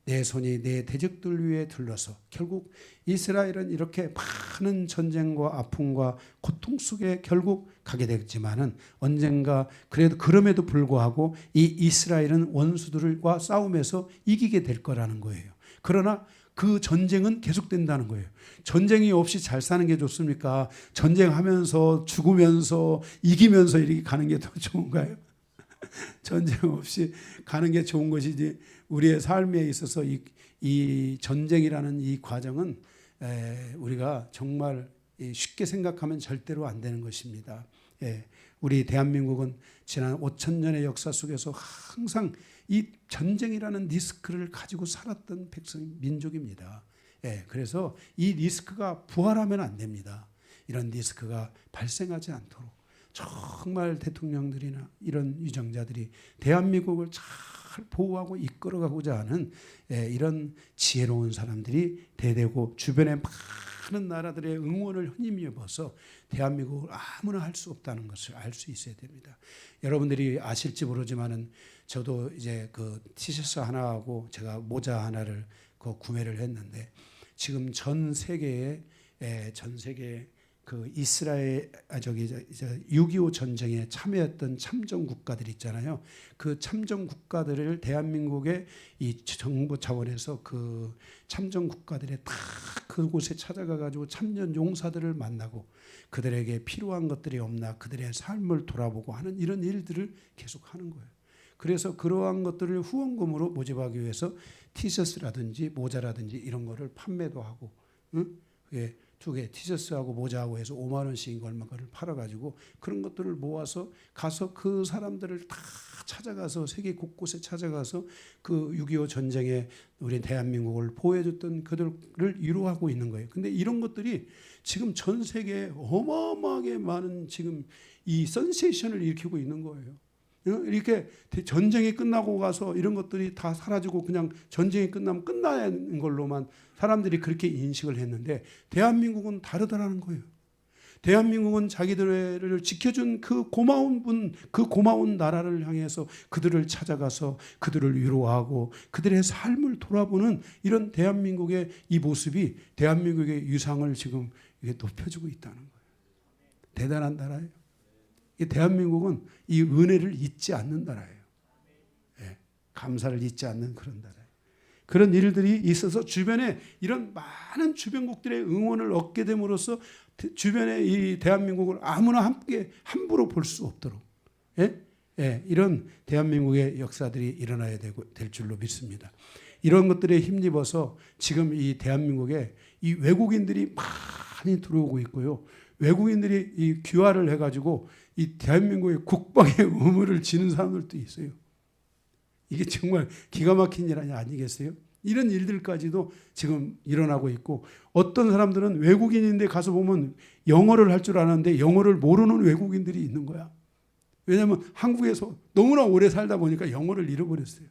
내 손이 내 대적들 위에 들러서, 결국 이스라엘은 이렇게 많은 전쟁과 아픔과 고통 속에 결국 가게 되겠지만은 언젠가 그럼에도 불구하고 이 이스라엘은 원수들과 싸움에서 이기게 될 거라는 거예요. 그러나 그 전쟁은 계속된다는 거예요. 전쟁이 없이 잘 사는 게 좋습니까? 전쟁하면서 죽으면서 이기면서 이렇게 가는 게 더 좋은가요? 전쟁 없이 가는 게 좋은 것이지, 우리의 삶에 있어서 이 전쟁이라는 이 과정은 우리가 정말 쉽게 생각하면 절대로 안 되는 것입니다. 우리 대한민국은 지난 5,000년의 역사 속에서 항상 이 전쟁이라는 리스크를 가지고 살았던 민족입니다. 그래서 이 리스크가 부활하면 안 됩니다. 이런 리스크가 발생하지 않도록 정말 대통령들이나 이런 유정자들이 대한민국을 잘 보호하고 이끌어가고자 하는 이런 지혜로운 사람들이 대대고 주변에 많은 나라들의 응원을 힘입어서 대한민국을 아무나 할 수 없다는 것을 알 수 있어야 됩니다. 여러분들이 아실지 모르지만은 저도 이제 그 티셔츠 하나하고 제가 모자 하나를 구매를 했는데, 지금 전 세계에 그 이스라엘 6.25 전쟁에 참여했던 참전 국가들 있잖아요. 그 참전 국가들을 대한민국의 이 정부 차원에서 그 참전 국가들의 다 그곳에 찾아가 가지고 참전 용사들을 만나고 그들에게 필요한 것들이 없나 그들의 삶을 돌아보고 하는 이런 일들을 계속 하는 거예요. 그래서 그러한 것들을 후원금으로 모집하기 위해서 티셔츠라든지 모자라든지 이런 거를 판매도 하고, 그게 2개 티셔츠하고 모자하고 해서 5만 원씩인 거 얼마를 팔아가지고 그런 것들을 모아서 가서 그 사람들을 다 찾아가서 세계 곳곳에 찾아가서 그 6.25 전쟁에 우리 대한민국을 보호해줬던 그들을 위로하고 있는 거예요. 근데 이런 것들이 지금 전 세계에 어마어마하게 많은 지금 이 센세이션을 일으키고 있는 거예요. 이렇게 전쟁이 끝나고 가서 이런 것들이 다 사라지고 그냥 전쟁이 끝나면 끝나는 걸로만 사람들이 그렇게 인식을 했는데, 대한민국은 다르다라는 거예요. 대한민국은 자기들을 지켜준 그 고마운 분, 그 고마운 나라를 향해서 그들을 찾아가서 그들을 위로하고 그들의 삶을 돌아보는 이런 대한민국의 이 모습이 대한민국의 유상을 지금 높여주고 있다는 거예요. 대단한 나라예요. 이 대한민국은 이 은혜를 잊지 않는 나라예요. 예, 감사를 잊지 않는 그런 나라예요. 그런 일들이 있어서 주변에 이런 많은 주변국들의 응원을 얻게 됨으로써 주변에 이 대한민국을 아무나 함부로 볼 수 없도록 이런 대한민국의 역사들이 일어나야 될 줄로 믿습니다. 이런 것들에 힘입어서 지금 이 대한민국에 이 외국인들이 많이 들어오고 있고요. 외국인들이 이 귀화를 해가지고 이 대한민국의 국방의 의무를 지는 사람들도 있어요. 이게 정말 기가 막힌 일 아니겠어요? 이런 일들까지도 지금 일어나고 있고, 어떤 사람들은 외국인인데 가서 보면 영어를 할 줄 아는데 영어를 모르는 외국인들이 있는 거야. 왜냐하면 한국에서 너무나 오래 살다 보니까 영어를 잃어버렸어요.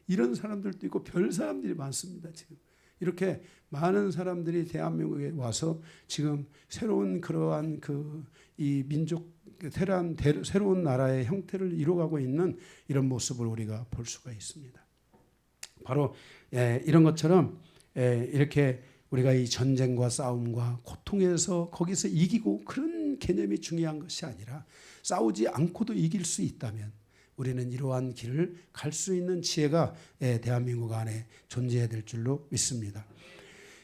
이런 사람들도 있고 별 사람들이 많습니다. 지금 이렇게 많은 사람들이 대한민국에 와서 지금 새로운 그러한 이 민족 새로운 나라의 형태를 이루어가고 있는 이런 모습을 우리가 볼 수가 있습니다. 바로 이런 것처럼 이렇게 우리가 이 전쟁과 싸움과 고통에서 거기서 이기고 그런 개념이 중요한 것이 아니라, 싸우지 않고도 이길 수 있다면 우리는 이러한 길을 갈 수 있는 지혜가 대한민국 안에 존재해야 될 줄로 믿습니다.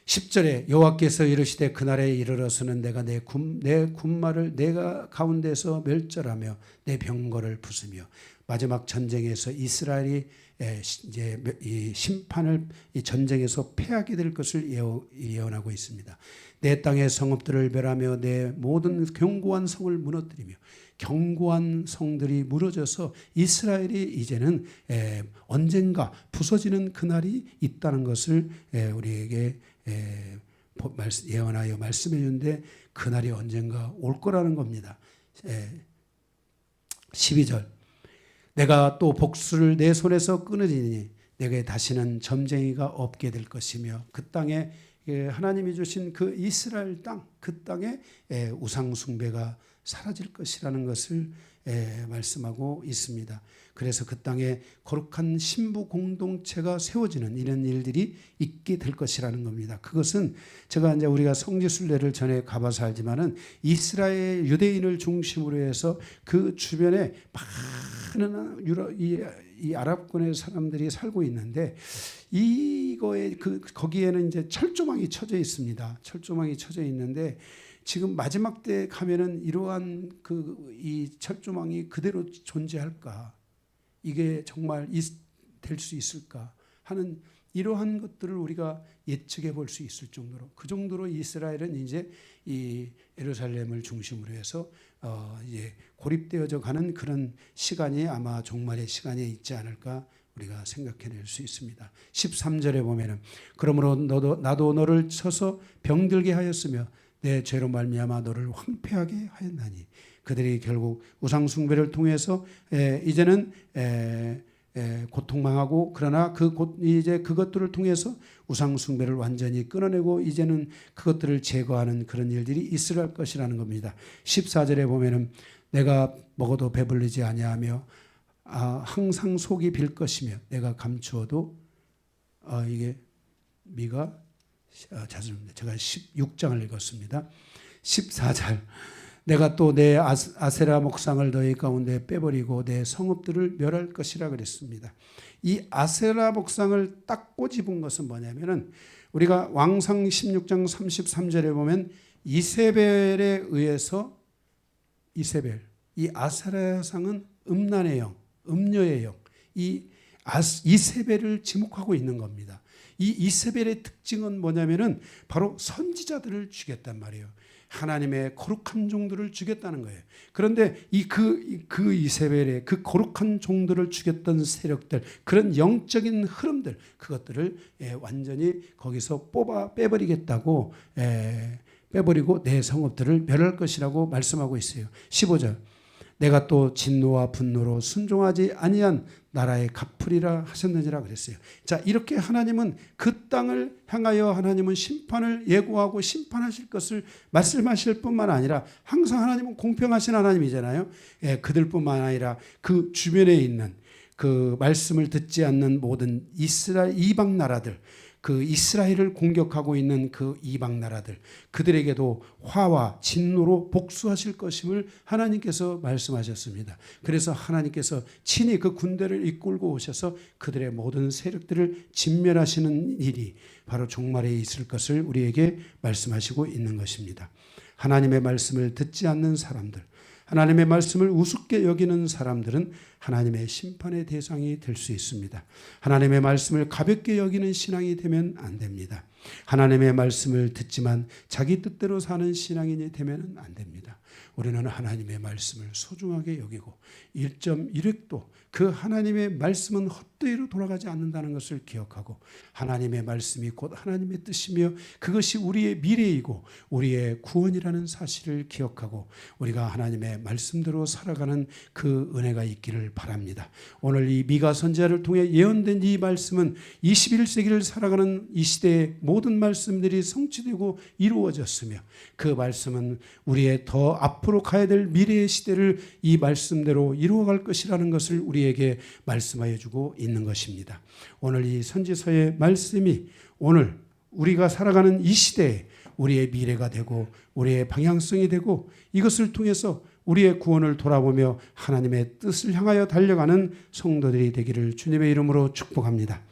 10절에 여호와께서 이르시되 그날에 이르러서는 내가 내 군마를 내가 가운데서 멸절하며 내 병거를 부수며, 마지막 전쟁에서 이스라엘이 이제 이 심판을 이 전쟁에서 패하게 될 것을 예언하고 있습니다. 내 땅의 성읍들을 멸하며 내 모든 견고한 성을 무너뜨리며, 견고한 성들이 무너져서 이스라엘이 이제는 언젠가 부서지는 그날이 있다는 것을 우리에게 예언하여 말씀해 주는데, 그날이 언젠가 올 거라는 겁니다. 12절, 내가 또 복수를 내 손에서 끊으리니 내게 다시는 점쟁이가 없게 될 것이며, 그 땅에 하나님이 주신 그 이스라엘 땅, 그 땅에 우상 숭배가 사라질 것이라는 것을 말씀하고 있습니다. 그래서 그 땅에 거룩한 신부 공동체가 세워지는 이런 일들이 있게 될 것이라는 겁니다. 그것은 제가 이제 우리가 성지순례를 전에 가봐서 알지만은, 이스라엘 유대인을 중심으로 해서 그 주변에 많은 이 아랍권의 사람들이 살고 있는데, 거기에는 이제 철조망이 쳐져 있습니다. 철조망이 쳐져 있는데, 지금 마지막 때 가면은 이러한 이 철조망이 그대로 존재할까? 이게 정말 될 수 있을까? 하는 이러한 것들을 우리가 예측해 볼 수 있을 정도로, 그 정도로 이스라엘은 이제 이 예루살렘을 중심으로 해서 이제 고립되어져 가는 그런 시간이 아마 종말의 시간에 있지 않을까 우리가 생각해낼 수 있습니다. 13절에 보면은 그러므로 나도 너를 쳐서 병들게 하였으며 내 죄로 말미암아 너를 황폐하게 하였나니, 그들이 결국 우상 숭배를 통해서 이제는 고통망하고, 그러나 이제 그것들을 통해서 우상 숭배를 완전히 끊어내고 이제는 그것들을 제거하는 그런 일들이 있을 것이라는 겁니다. 14절에 보면은 내가 먹어도 배불리지 아니하며 항상 속이 빌 것이며 내가 감추어도 이게 미가 자주입니다. 제가 16장을 읽었습니다. 14절, 내가 또 내 아세라 목상을 너희 가운데 빼버리고 내 성읍들을 멸할 것이라 그랬습니다. 이 아세라 목상을 딱 꼬집은 것은 뭐냐면은, 우리가 왕상 16장 33절에 보면 이세벨에 의해서 이 아세라상은 음란의 영, 음녀의 영, 이세벨을 지목하고 있는 겁니다. 이 이세벨의 특징은 뭐냐면은 바로 선지자들을 죽였단 말이에요. 하나님의 거룩한 종들을 죽였다는 거예요. 그런데 그 이세벨의 그 거룩한 종들을 죽였던 세력들, 그런 영적인 흐름들, 그것들을 완전히 거기서 빼버리겠다고 빼버리고 내 성읍들을 멸할 것이라고 말씀하고 있어요. 15절, 내가 또 진노와 분노로 순종하지 아니한 나라의 갚으리라 하셨느니라 그랬어요. 자, 이렇게 하나님은 그 땅을 향하여 하나님은 심판을 예고하고 심판하실 것을 말씀하실 뿐만 아니라, 항상 하나님은 공평하신 하나님이잖아요. 그들뿐만 아니라 그 주변에 있는 그 말씀을 듣지 않는 모든 이스라엘 이방 나라들, 그 이스라엘을 공격하고 있는 그 이방 나라들, 그들에게도 화와 진노로 복수하실 것임을 하나님께서 말씀하셨습니다. 그래서 하나님께서 친히 그 군대를 이끌고 오셔서 그들의 모든 세력들을 진멸하시는 일이 바로 종말에 있을 것을 우리에게 말씀하시고 있는 것입니다. 하나님의 말씀을 듣지 않는 사람들, 하나님의 말씀을 우습게 여기는 사람들은 하나님의 심판의 대상이 될 수 있습니다. 하나님의 말씀을 가볍게 여기는 신앙이 되면 안 됩니다. 하나님의 말씀을 듣지만 자기 뜻대로 사는 신앙인이 되면 안 됩니다. 우리는 하나님의 말씀을 소중하게 여기고 1.1획도 그 하나님의 말씀은 헛되이로 돌아가지 않는다는 것을 기억하고 하나님의 말씀이 곧 하나님의 뜻이며 그것이 우리의 미래이고 우리의 구원이라는 사실을 기억하고 우리가 하나님의 말씀대로 살아가는 그 은혜가 있기를 바랍니다. 오늘 이 미가 선지자를 통해 예언된 이 말씀은 21세기를 살아가는 이 시대의 모든 말씀들이 성취되고 이루어졌으며 그 말씀은 우리의 더 앞으로 가야 될 미래의 시대를 이 말씀대로 이루어갈 것이라는 것을 우리에게 말씀하여 주고 있는 것입니다. 오늘 이 선지서의 말씀이 오늘 우리가 살아가는 이 시대에 우리의 미래가 되고 우리의 방향성이 되고 이것을 통해서 우리의 구원을 돌아보며 하나님의 뜻을 향하여 달려가는 성도들이 되기를 주님의 이름으로 축복합니다.